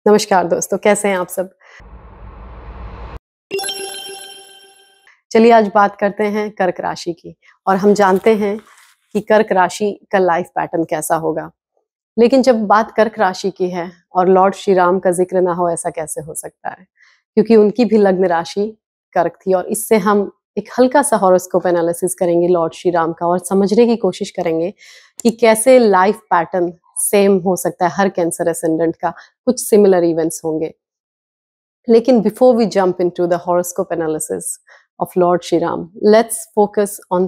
नमस्कार दोस्तों, कैसे हैं आप सब? चलिए आज बात करते हैं कर्क राशि की और हम जानते हैं कि कर्क राशि का लाइफ पैटर्न कैसा होगा। लेकिन जब बात कर्क राशि की है और लॉर्ड श्री राम का ज़िक्र ना हो, ऐसा कैसे हो सकता है? क्योंकि उनकी भी लग्न राशि कर्क थी और इससे हम एक हल्का-सा हॉरोस्कोप एनालिसिस करेंगे लॉर्ड श्री राम का और समझने की कोशिश करेंगे कि कैसे लाइफ पैटर्न सेम हो सकता है हर कैंसर एसेंडेंट का, कुछ सिमिलर इवेंट्स होंगे। लेकिन before we jump into the horoscope analysis of Lord Shri Ram, let's focus on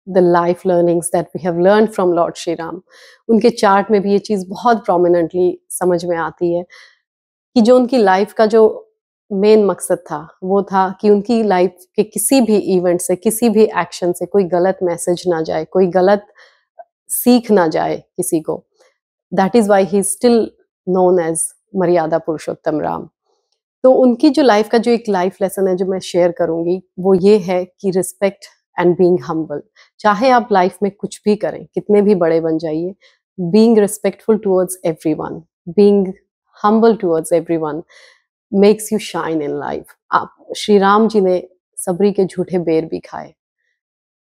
the life learnings that we have learned from Lord Shri Ram. उनके chart में भी ये चीज़ बहुत प्रोमिनेंटली समझ में आती है कि जो उनकी लाइफ का जो मेन मकसद था, वो था कि उनकी लाइफ के किसी भी इवेंट से, किसी भी एक्शन से कोई गलत मैसेज ना जाए, कोई गलत सीख ना जाए किसी को। That is why he is still known as मर्यादा पुरुषोत्तम राम। तो उनकी जो लाइफ का जो एक लाइफ लेसन है जो मैं शेयर करूंगी वो ये है कि रिस्पेक्ट एंड बीइंग हम्बल। चाहे आप लाइफ में कुछ भी करें, कितने भी बड़े बन जाइए, being respectful towards everyone, being humble towards everyone makes you shine in life. आप श्री राम जी ने सबरी के झूठे बेर भी खाए।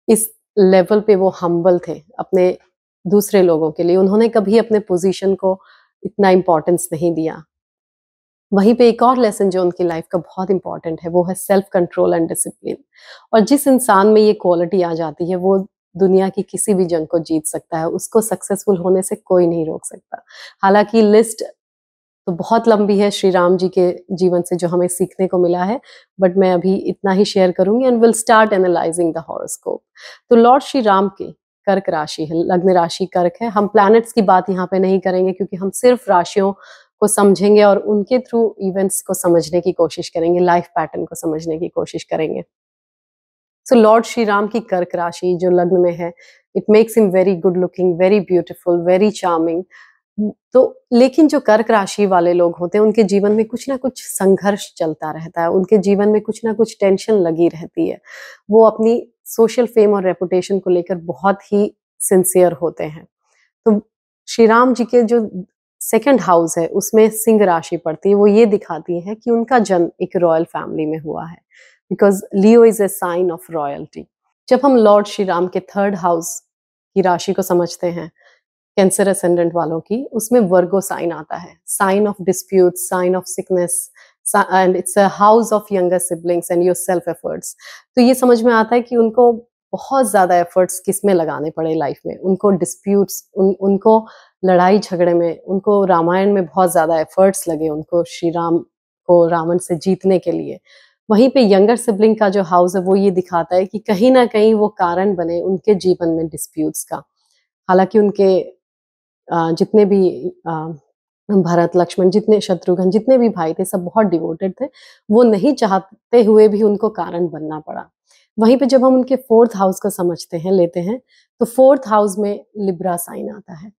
इस लेवल पे वो हम्बल थे अपने दूसरे लोगों के लिए। उन्होंने कभी अपने पोजीशन को इतना इम्पोर्टेंस नहीं दिया। वहीं पे एक और लेसन जो उनकी लाइफ का बहुत इंपॉर्टेंट है वो है सेल्फ कंट्रोल एंड डिसिप्लिन। और जिस इंसान में ये क्वालिटी आ जाती है वो दुनिया की किसी भी जंग को जीत सकता है, उसको सक्सेसफुल होने से कोई नहीं रोक सकता। हालांकि लिस्ट तो बहुत लंबी है श्री राम जी के जीवन से जो हमें सीखने को मिला है, बट मैं अभी इतना ही शेयर करूंगी and will start analysing the horoscope. तो लॉर्ड श्री राम की कर्क राशि है, लग्न राशि कर्क है। हम प्लैनेट्स की बात यहाँ पे नहीं करेंगे क्योंकि हम सिर्फ राशियों को समझेंगे और उनके थ्रू इवेंट्स को समझने की कोशिश करेंगे, लाइफ पैटर्न को समझने की कोशिश करेंगे। सो लॉर्ड श्री राम की कर्क राशि जो लग्न में है, it makes him very good looking, very beautiful, very charming. तो लेकिन जो कर्क राशि वाले लोग होते हैं उनके जीवन में कुछ ना कुछ संघर्ष चलता रहता है, उनके जीवन में कुछ ना कुछ टेंशन लगी रहती है। वो अपनी सोशल फेम और रेपुटेशन को लेकर बहुत ही सिंसियर होते हैं। तो श्री राम जी के जो सेकंड हाउस है उसमें सिंह राशि पड़ती है, वो ये दिखाती है कि उनका जन्म एक रॉयल फैमिली में हुआ है, because Leo is a sign of royalty. जब हम लॉर्ड श्री राम के थर्ड हाउस की राशि को समझते हैं कैंसर असेंडेंट वालों की, उसमें वर्गो साइन आता है, sign of dispute, sign of sickness, and it's a house of younger siblings and your self efforts. तो ये समझ में आता है कि उनको बहुत ज्यादा एफर्ट्स किस में लगाने पड़े लाइफ में, उनको डिस्प्यूट्स, उनको लड़ाई झगड़े में, उनको रामायण में बहुत ज्यादा एफर्ट्स लगे उनको श्री राम को रावण से जीतने के लिए। वहीं पे यंगर सिबलिंग का जो हाउस है वो ये दिखाता है कि कहीं ना कहीं वो कारण बने उनके जीवन में डिस्प्यूट्स का। हालांकि उनके जितने भी भरत, लक्ष्मण, जितने शत्रुघ्न, जितने भी भाई थे सब बहुत डिवोटेड थे। वो नहीं चाहते हुए भी उनको कारण बनना पड़ा। वहीं पे जब हम उनके फोर्थ हाउस को समझते हैं, लेते हैं, तो फोर्थ हाउस में लिब्रा साइन आता है।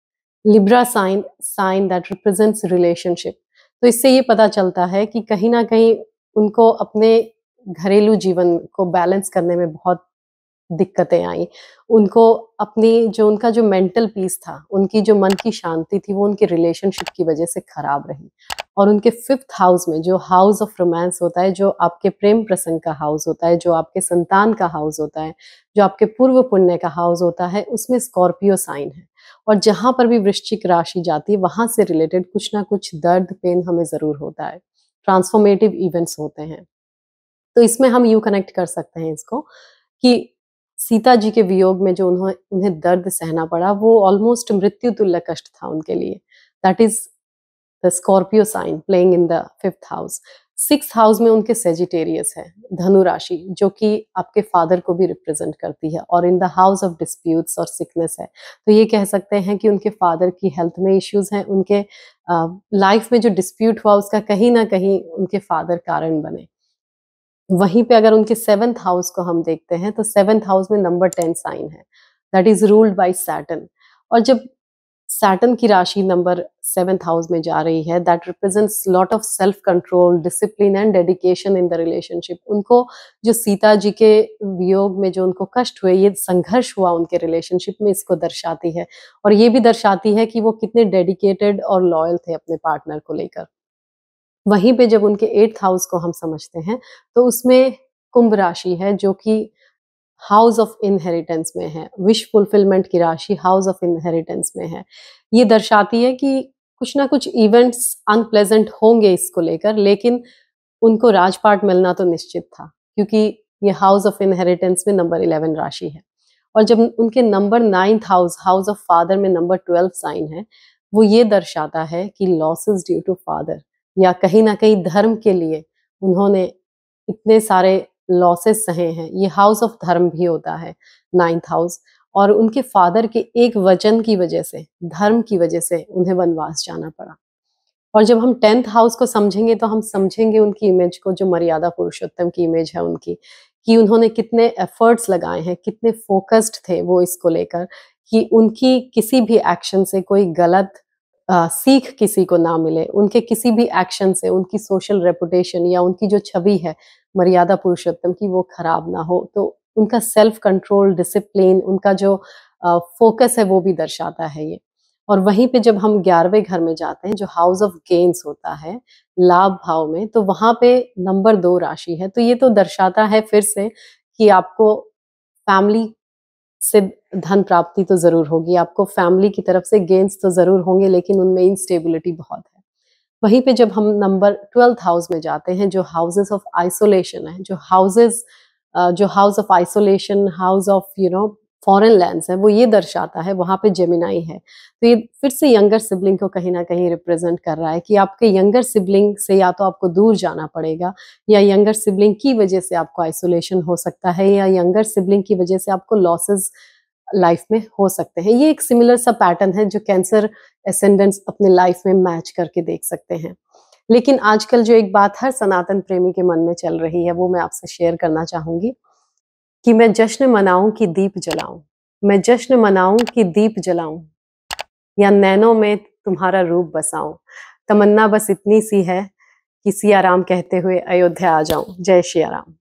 Libra sign, sign that represents relationship. तो इससे ये पता चलता है कि कहीं ना कहीं उनको अपने घरेलू जीवन को बैलेंस करने में बहुत दिक्कतें आई। उनको अपनी जो उनका जो मेंटल पीस था, उनकी जो मन की शांति थी, वो उनके रिलेशनशिप की वजह से खराब रही। और उनके फिफ्थ हाउस में जो हाउस ऑफ रोमांस होता है, जो आपके प्रेम प्रसंग का हाउस होता है, जो आपके संतान का हाउस होता है, जो आपके पूर्व पुण्य का हाउस होता है, उसमें स्कॉर्पियो साइन है। और जहां पर भी वृश्चिक राशि जाती है वहां से रिलेटेड कुछ ना कुछ दर्द, पेन हमें जरूर होता है, ट्रांसफॉर्मेटिव इवेंट्स होते हैं। तो इसमें हम यूँ कनेक्ट कर सकते हैं इसको कि सीता जी के वियोग में जो उन्हें दर्द सहना पड़ा, वो ऑलमोस्ट मृत्यु तुल्य कष्ट था उनके लिए। That is the Scorpio sign playing in the fifth house. Sixth house में उनके सेजिटेरियस है, धनु राशि, जो कि आपके फादर को भी रिप्रेजेंट करती है और in the house of disputes और सिकनेस है। तो ये कह सकते हैं कि उनके फादर की हेल्थ में इश्यूज हैं, उनके लाइफ में जो डिस्प्यूट हुआ उसका कहीं ना कहीं उनके फादर कारण बने। वहीं पे अगर उनके सेवेंथ हाउस को हम देखते हैं तो सेवेंथ हाउस में नंबर 10 साइन है, that is ruled by Saturn. और जब सैटर्न की राशि नंबर सेवेंथ हाउस में जा रही है, that represents lot of self control, discipline and dedication in the relationship. उनको जो सीता जी के वियोग में जो उनको कष्ट हुए, ये संघर्ष हुआ उनके रिलेशनशिप में, इसको दर्शाती है। और ये भी दर्शाती है कि वो कितने डेडिकेटेड और लॉयल थे अपने पार्टनर को लेकर। वहीं पे जब उनके 8th हाउस को हम समझते हैं तो उसमें कुंभ राशि है जो कि हाउस ऑफ इनहेरिटेंस में है, विश फुलफिलमेंट की राशि हाउस ऑफ इनहेरिटेंस में है। ये दर्शाती है कि कुछ ना कुछ इवेंट्स अनप्लेजेंट होंगे इसको लेकर, लेकिन उनको राजपाट मिलना तो निश्चित था, क्योंकि ये हाउस ऑफ इनहेरिटेंस में नंबर 11 राशि है। और जब उनके number 9th house, house of father में नंबर 12 साइन है, वो ये दर्शाता है कि लॉसेस ड्यू टू फादर, या कहीं ना कहीं धर्म के लिए उन्होंने इतने सारे लॉसेस सहे हैं। ये हाउस ऑफ धर्म भी होता है 9th हाउस, और उनके फादर के एक वचन की वजह से, धर्म की वजह से उन्हें वनवास जाना पड़ा। और जब हम 10th हाउस को समझेंगे तो हम समझेंगे उनकी इमेज को, जो मर्यादा पुरुषोत्तम की इमेज है उनकी, कि उन्होंने कितने एफर्ट्स लगाए हैं, कितने फोकस्ड थे वो इसको लेकर कि उनकी किसी भी एक्शन से कोई गलत सीख किसी को ना मिले, उनके किसी भी एक्शन से उनकी सोशल रेपुटेशन या उनकी जो छवि है मर्यादा पुरुषोत्तम की वो खराब ना हो। तो उनका सेल्फ कंट्रोल, डिसिप्लिन, उनका जो फोकस है वो भी दर्शाता है ये। और वहीं पे जब हम 11वें घर में जाते हैं जो हाउस ऑफ गेन्स होता है, लाभ भाव में, तो वहां पे नंबर 2 राशि है। तो ये तो दर्शाता है फिर से कि आपको फैमिली से धन प्राप्ति तो जरूर होगी, आपको फैमिली की तरफ से गेन्स तो जरूर होंगे, लेकिन उनमें इंस्टेबिलिटी बहुत है। वहीं पे जब हम नंबर 12th हाउस में जाते हैं जो हाउसेस ऑफ आइसोलेशन है, जो house of isolation, house of foreign lands है, वो ये दर्शाता है, वहां पे जेमिनाई है। तो ये फिर से यंगर सिबलिंग को कहीं ना कहीं रिप्रेजेंट कर रहा है कि आपके यंगर सिबलिंग से या तो आपको दूर जाना पड़ेगा, या यंगर सिबलिंग की वजह से आपको आइसोलेशन हो सकता है, या यंगर सिबलिंग की वजह से आपको लॉसेस लाइफ में हो सकते हैं। ये एक सिमिलर सा पैटर्न है जो कैंसर एसेंडेंट्स अपने लाइफ में मैच करके देख सकते हैं। लेकिन आजकल जो एक बात हर सनातन प्रेमी के मन में चल रही है वो मैं आपसे शेयर करना चाहूंगी कि मैं जश्न मनाऊं कि दीप जलाऊं, मैं जश्न मनाऊं कि दीप जलाऊं, या नैनों में तुम्हारा रूप बसाऊं। तमन्ना बस इतनी सी है कि सिया राम कहते हुए अयोध्या आ जाऊं। जय सिया राम।